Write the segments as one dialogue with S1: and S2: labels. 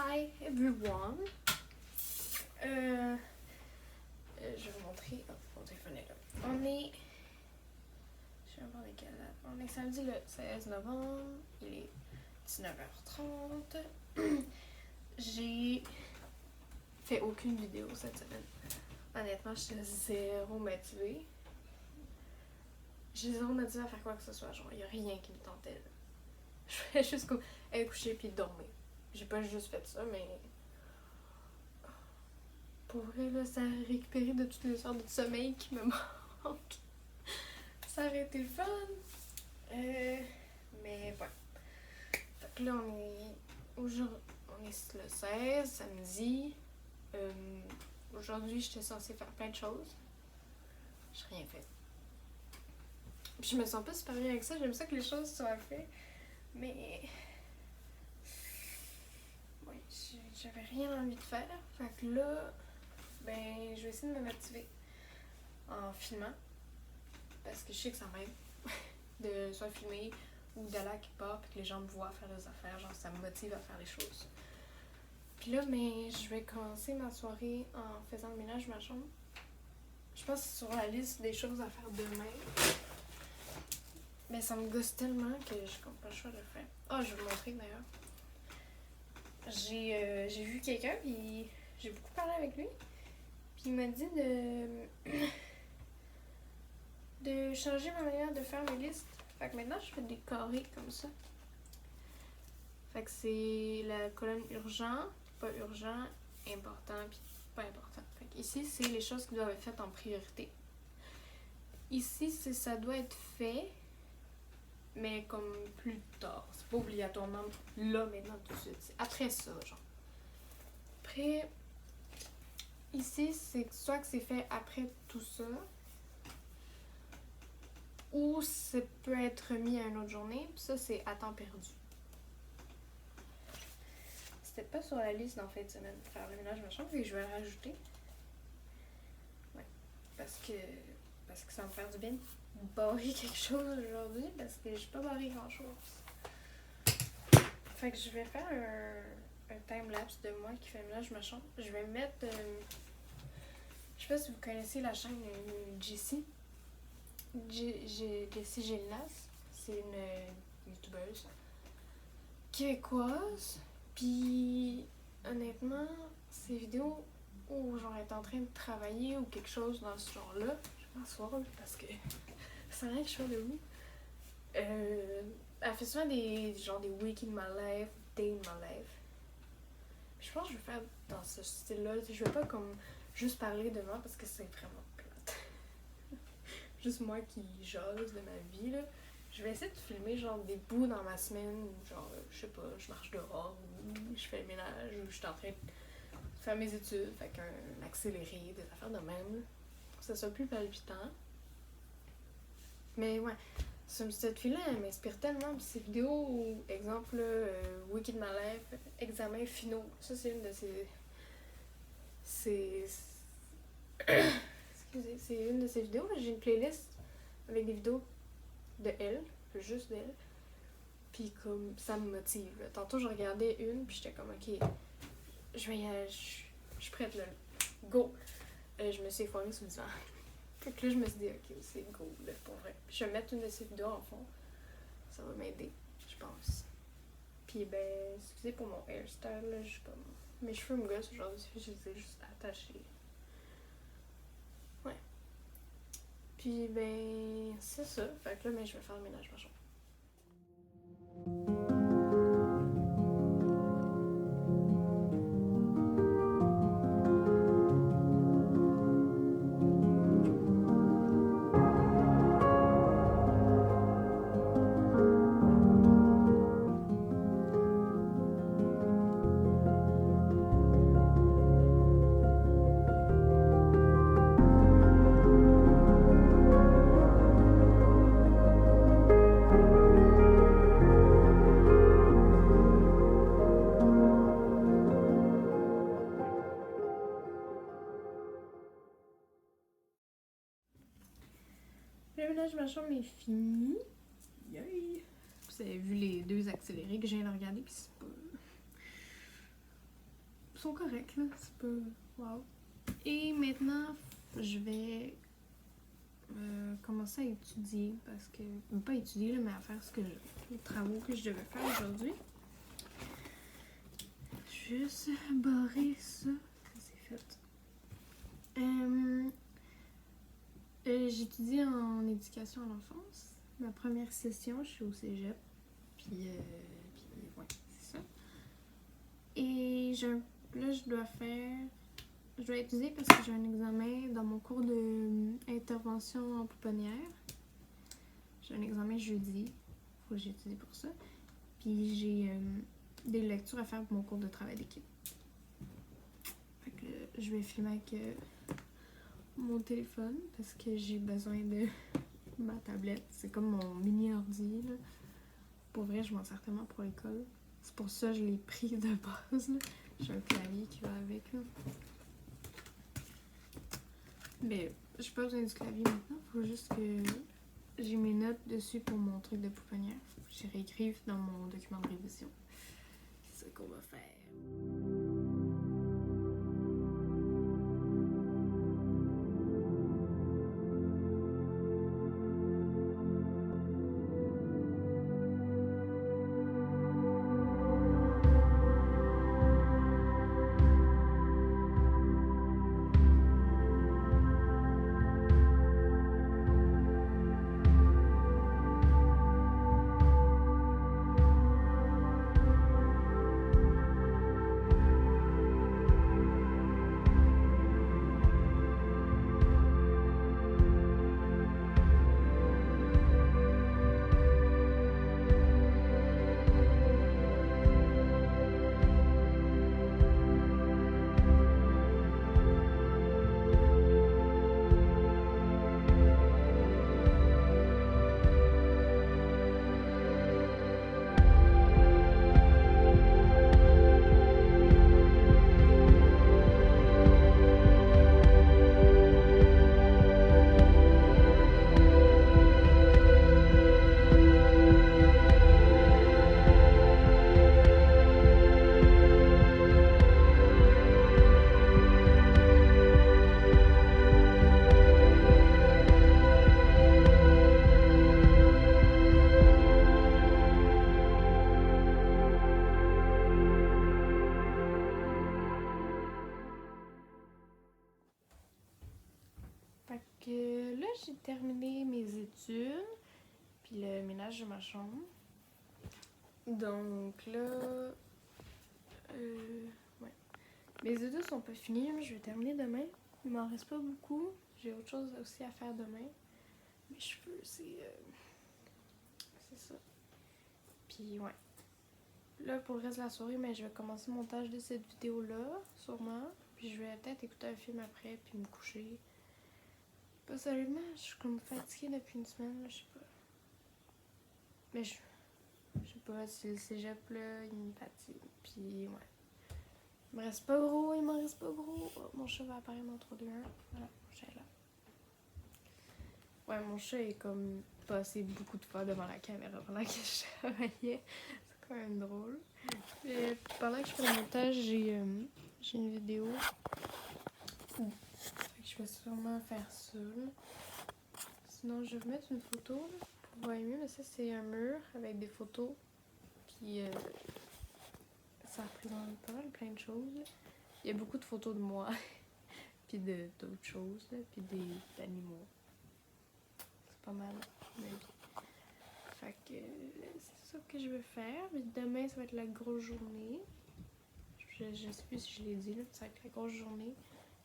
S1: Hi everyone. Je vais vous montrer. Oh, mon téléphone est là. Je vais voir lesquels là. On est samedi le 16 novembre. Il est 19h30. J'ai fait aucune vidéo cette semaine. Honnêtement, je suis zéro motivée. J'ai zéro motivée à faire quoi que ce soit. Genre, il n'y a rien qui me tentait. Là. Je fais juste comme aller coucher puis dormir. J'ai pas juste fait ça, mais pour vrai, là, ça a récupéré de toutes les heures de sommeil qui me manquent. Ça aurait été le fun. Mais ouais. Fait que là, on est le 16, samedi. Aujourd'hui, j'étais censée faire plein de choses. J'ai rien fait. Puis je me sens pas super bien avec ça. J'aime ça que les choses soient faites. Mais ouais, j'avais rien envie de faire. Fait que là, ben, je vais essayer de me motiver en filmant. Parce que je sais que ça m'aide de soit filmer ou d'aller à quelque part puis que les gens me voient faire des affaires. Genre, ça me motive à faire les choses. Puis là, mais je vais commencer ma soirée en faisant le ménage de ma chambre. Je pense que c'est sur la liste des choses à faire demain. Mais ça me gosse tellement que je n'ai pas le choix de le faire. Ah, je vais vous montrer d'ailleurs. J'ai vu quelqu'un, puis j'ai beaucoup parlé avec lui. Puis il m'a dit de changer ma manière de faire mes listes. Fait que maintenant, je fais des carrés comme ça. Fait que c'est la colonne urgent, pas urgent, important, puis pas important. Fait que ici, c'est les choses qui doivent être faites en priorité. Ici, ça doit être fait, mais comme plus tard. C'est pas obligatoirement là, maintenant, tout de suite. C'est après ça, genre. Après, ici, c'est soit que c'est fait après tout ça, ou ça peut être mis à une autre journée, puis ça, c'est à temps perdu. C'était pas sur la liste d'en fin de semaine de faire le ménage de ma chambre, et je vais le rajouter. Ouais, parce que ça va me faire du bien de barrer quelque chose aujourd'hui, parce que j'ai pas barré grand chose. Fait que je vais faire un time-lapse de moi qui fait le ménage de ma chambre. Je vais mettre... je sais pas si vous connaissez la chaîne Jessie. Jessie Gilnas. C'est une youtubeuse québécoise. Puis, honnêtement, ces vidéos où genre elle est en train de travailler ou quelque chose dans ce genre-là, je vais m'asseoir parce que ça n'a rien que je sois debout. Elle fait souvent des week in my life, day in my life. Je pense que je vais faire dans ce style-là. Je vais pas comme juste parler de moi parce que c'est vraiment plate. Juste moi qui jase de ma vie, là. Je vais essayer de filmer genre des bouts dans ma semaine où genre, je sais pas, je marche dehors ou je fais le ménage ou je suis en train de faire mes études, fait qu'un accéléré, des affaires de même, pour que ça soit plus palpitant. Mais ouais, cette fille-là, elle m'inspire tellement. Puis ces vidéos, exemple, Week in My Life, examens finaux, ça c'est une de excusez, c'est une de ces vidéos. J'ai une playlist avec des vidéos de elle, juste d'elle. Puis comme ça me motive. Là. Tantôt, je regardais une, puis j'étais comme, ok, je vais y aller, je suis prête là. Go! Je me suis effondrée sur le divan. Fait que là, je me suis dit, ok, c'est go, là, pour vrai. Puis je vais mettre une de ces vidéos en fond. Ça va m'aider, je pense. Puis ben, excusez pour mon hairstyle, là, je suis comme... Mes cheveux me gossent aujourd'hui, je les ai juste attachés. Ouais. Puis ben, c'est ça. Fait que là, ben, je vais faire le ménage, ma chambre. Le ménage de ma chambre est fini. Yay! Vous avez vu les deux accélérés que je viens de regarder, puis c'est pas... sont corrects, là. C'est pas... Wow. Et maintenant, je vais commencer à étudier, parce que... Pas étudier, là, mais à faire les travaux que je devais faire aujourd'hui. Juste barrer ça. C'est fait. J'étudie en éducation à l'enfance. Ma première session, je suis au cégep. Puis ouais, c'est ça. Et là, je dois étudier parce que j'ai un examen dans mon cours d'intervention en pouponnière. J'ai un examen jeudi. Faut que j'étudie pour ça. Puis j'ai des lectures à faire pour mon cours de travail d'équipe. Fait que je vais filmer avec mon téléphone parce que j'ai besoin de ma tablette. C'est comme mon mini ordi, là. Pour vrai, je m'en sers tellement pour l'école. C'est pour ça que je l'ai pris de base, là. J'ai un clavier qui va avec, là. Mais j'ai pas besoin du clavier maintenant. Faut juste que j'ai mes notes dessus pour mon truc de pouponnière. Faut que je réécrive dans mon document de révision. C'est ça qu'on va faire. Fait que là, j'ai terminé mes études, puis le ménage de ma chambre. Donc là, ouais. Mes études sont pas finies, mais je vais terminer demain. Il m'en reste pas beaucoup. J'ai autre chose aussi à faire demain. Mes cheveux, c'est ça. Puis ouais. Là, pour le reste de la soirée, mais je vais commencer le montage de cette vidéo-là, sûrement. Puis je vais peut-être écouter un film après, puis me coucher. Pas sérieusement, je suis comme fatiguée depuis une semaine, là, je sais pas. Mais je sais pas, si le cégep, là, il me fatigue. Puis ouais. Il m'en reste pas gros. Oh, mon chat va apparaître dans 3, 2, 1. Voilà, mon chat est là. Ouais, mon chat est comme passé beaucoup de fois devant la caméra pendant que je travaillais. C'est quand même drôle. Et pendant que je fais le montage, j'ai une vidéo. Fait que je vais sûrement faire ça. Sinon, je vais vous mettre une photo là, pour voir mieux. Mais ça, c'est un mur avec des photos. Puis ça représente pas mal plein de choses. Il y a beaucoup de photos de moi. Puis d'autres choses. Là, puis d'animaux. C'est pas mal ma vie. Fait que c'est ça que je vais faire. Mais demain, ça va être la grosse journée. Je sais plus si je l'ai dit, là, ça va être la grosse journée.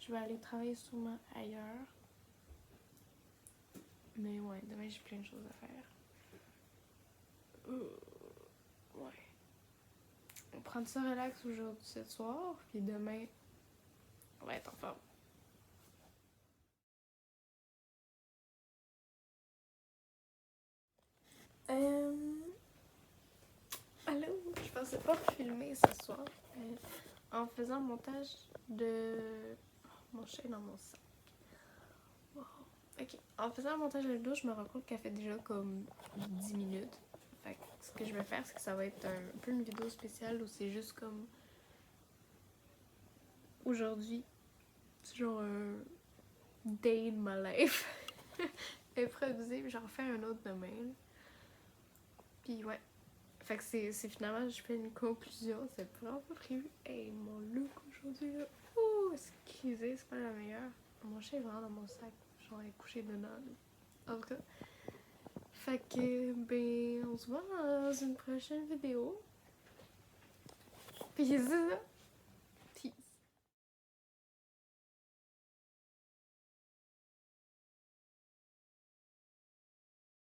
S1: Je vais aller travailler sûrement ailleurs. Mais ouais, demain j'ai plein de choses à faire. Ouais. On prend ça relax aujourd'hui, ce soir. Puis demain, on va être en forme. Allô? Je pensais pas filmer ce soir. En faisant le montage de mon chat est dans mon sac. Wow. Ok. En faisant le montage de la vidéo, je me rends compte qu'elle fait déjà comme 10 minutes. Fait que ce que je vais faire, c'est que ça va être un peu une vidéo spéciale où c'est juste comme aujourd'hui. C'est genre un day in my life. Improvisé, puis j'en refais un autre demain. Là. Puis ouais. Fait que c'est finalement, je fais une conclusion. C'est vraiment pas prévu. Hey, mon look aujourd'hui, là. Ouh, excusez, c'est pas la meilleure. Mon chat est vraiment dans mon sac. Genre, elle est couchée dedans. Là. En tout cas. Fait que, ben, on se voit dans une prochaine vidéo. Puis c'est ça.